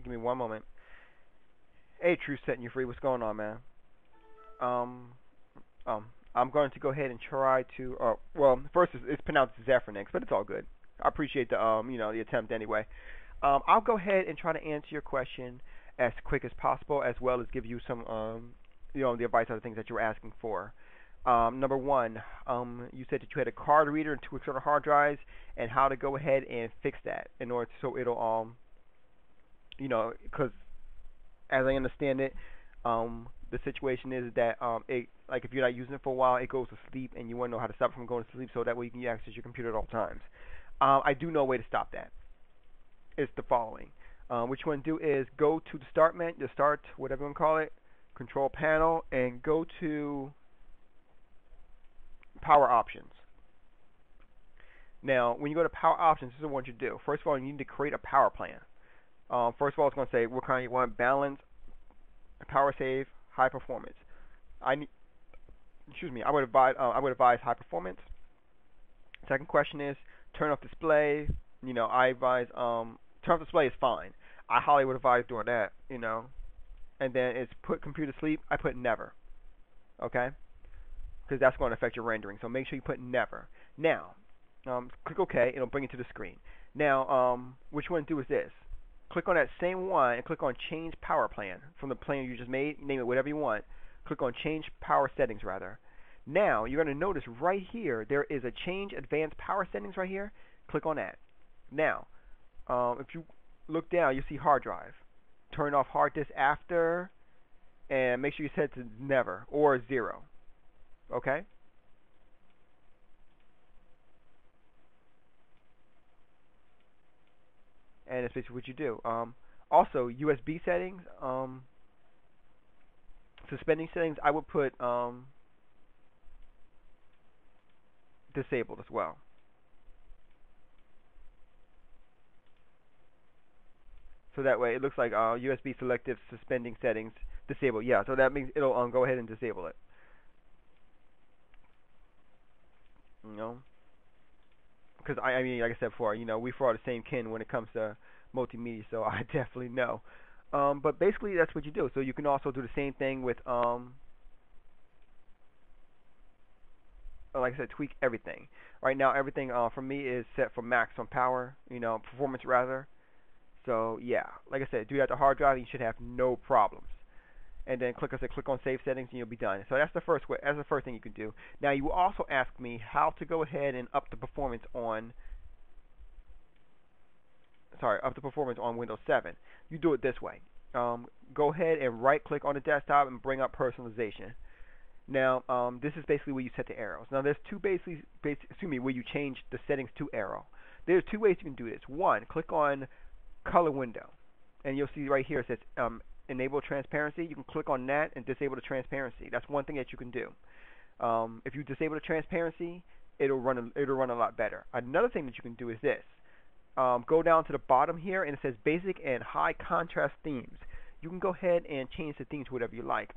Give me one moment. Hey, Truth Setting You Free. What's going on, man? Um, I'm going to go ahead and try to. Well, first it's pronounced Zephyrnix, but it's all good. I appreciate the attempt anyway. I'll go ahead and try to answer your question as quick as possible, as well as give you some, the advice on the things that you were asking for. Number one, you said that you had a card reader and two external hard drives, and how to go ahead and fix that in order so it'll, because as I understand it, the situation is that it like if you're not using it for a while, it goes to sleep, and you want to know how to stop it from going to sleep, so that way you can access your computer at all times. I do know a way to stop that. It's the following. What you want to do is go to the start menu, the start, whatever you want to call it, control panel, and go to power options. Now, when you go to power options, this is what you do. First of all, you need to create a power plan. First of all, it's going to say what kind you want: balance, power save, high performance. I need, I would advise high performance. Second question is turn off display. I advise turn off display is fine. I highly would advise doing that. And then it's put computer sleep. I put never. Okay, because that's going to affect your rendering. So make sure you put never. Now, click OK. It'll bring you to the screen. Now, what you want to do is this. Click on that same one and click on Change Power Plan from the plan you just made. Name it whatever you want. Click on Change Power Settings, rather. Now, you're going to notice right here there is a Change Advanced Power Settings right here. Click on that. Now, if you look down, you see hard drive. Turn off hard disk after, and make sure you set it to never or 0. Okay? And that's basically what you do. Also, USB settings, suspending settings, I would put disabled as well. So that way it looks like USB selective suspending settings disabled. Yeah, so that means it'll go ahead and disable it. Because I mean, like I said before, we for all the same kin when it comes to multimedia, so I definitely know. But basically, that's what you do. So you can also do the same thing with, like I said, tweak everything. Right now, everything for me is set for maximum power, performance rather. So yeah, like I said, do that to hard drive, and you should have no problems. And then click on Save Settings, and you'll be done. So that's the first way. That's the first thing you can do. Now you will also ask me how to go ahead and up the performance on. Up the performance on Windows 7. You do it this way. Go ahead and right-click on the desktop and bring up Personalization. Now, this is basically where you set the arrows. Now, there's two where you change the settings to arrow. There's two ways you can do this. One, click on Color Window, and you'll see right here it says Enable Transparency. You can click on that and disable the transparency. That's one thing that you can do. If you disable the transparency, it'll run a lot better. Another thing that you can do is this. Go down to the bottom here, and it says Basic and High Contrast Themes. You can go ahead and change the themes to whatever you like.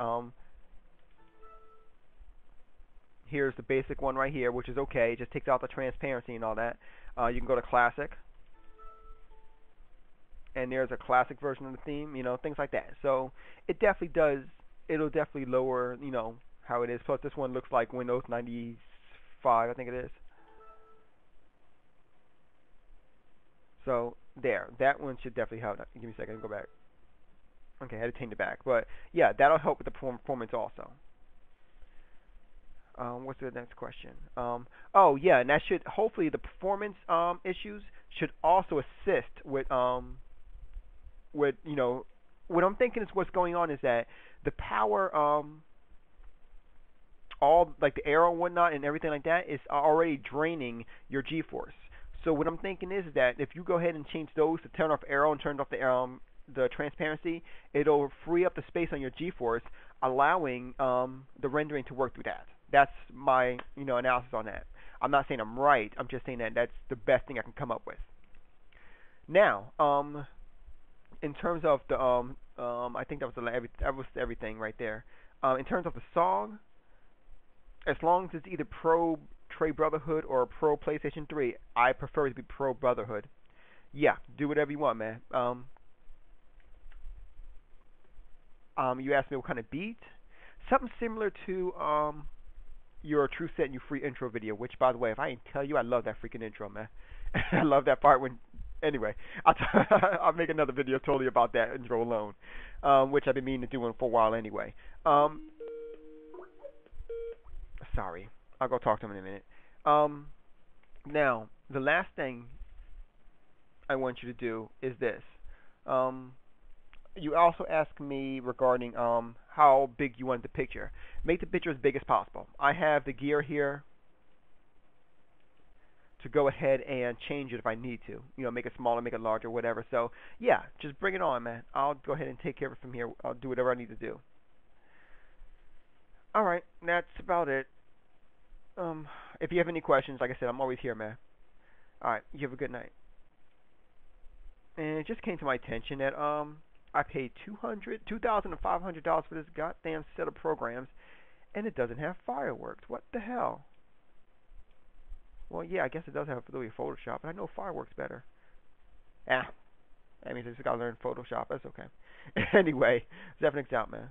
Here's the basic one right here, which is okay. It just takes out the transparency and all that. You can go to Classic, and there's a classic version of the theme, things like that. So it definitely does. It'll definitely lower, how it is. Plus, this one looks like Windows 95, I think it is. So there, that one should definitely help. Give me a second, go back. Okay, I had to change it back, but yeah, that'll help with the performance also. What's the next question? Oh yeah, and that should hopefully the performance issues should also assist with what I'm thinking is what's going on is that the power all like the arrow and whatnot and everything like that is already draining your G-force. So what I'm thinking is that if you go ahead and change those to turn off arrow and turn off the transparency, it'll free up the space on your G-force, allowing the rendering to work through that. That's my analysis on that. I'm not saying I'm right. I'm just saying that that's the best thing I can come up with. Now, in terms of the I think that was everything right there. In terms of the song, as long as it's either Pro Trade Brotherhood or Pro PlayStation 3, I prefer it to be Pro Brotherhood. Yeah, do whatever you want, man. You asked me what kind of beat. Something similar to your Truth Setting You Free intro video, which, by the way, if I didn't tell you, I love that freaking intro, man. I love that part when. Anyway, I'll make another video totally about that intro alone, which I've been meaning to do one for a while anyway. Sorry, I'll go talk to him in a minute. Now, the last thing I want you to do is this. Um, you also asked me regarding how big you want the picture. Make the picture as big as possible. I have the gear here to go ahead and change it if I need to. You know, make it smaller, make it larger, whatever. So yeah, just bring it on, man. I'll go ahead and take care of it from here. I'll do whatever I need to do. All right, that's about it. If you have any questions, like I said, I'm always here, man. All right, you have a good night. And it just came to my attention that I paid $2,500 for this goddamn set of programs, and it doesn't have fireworks. What the hell? Well, yeah, I guess it does have Adobe Photoshop, but I know fireworks better. Ah, that means I just gotta learn Photoshop. That's okay. Anyway, Zephyrix out, man.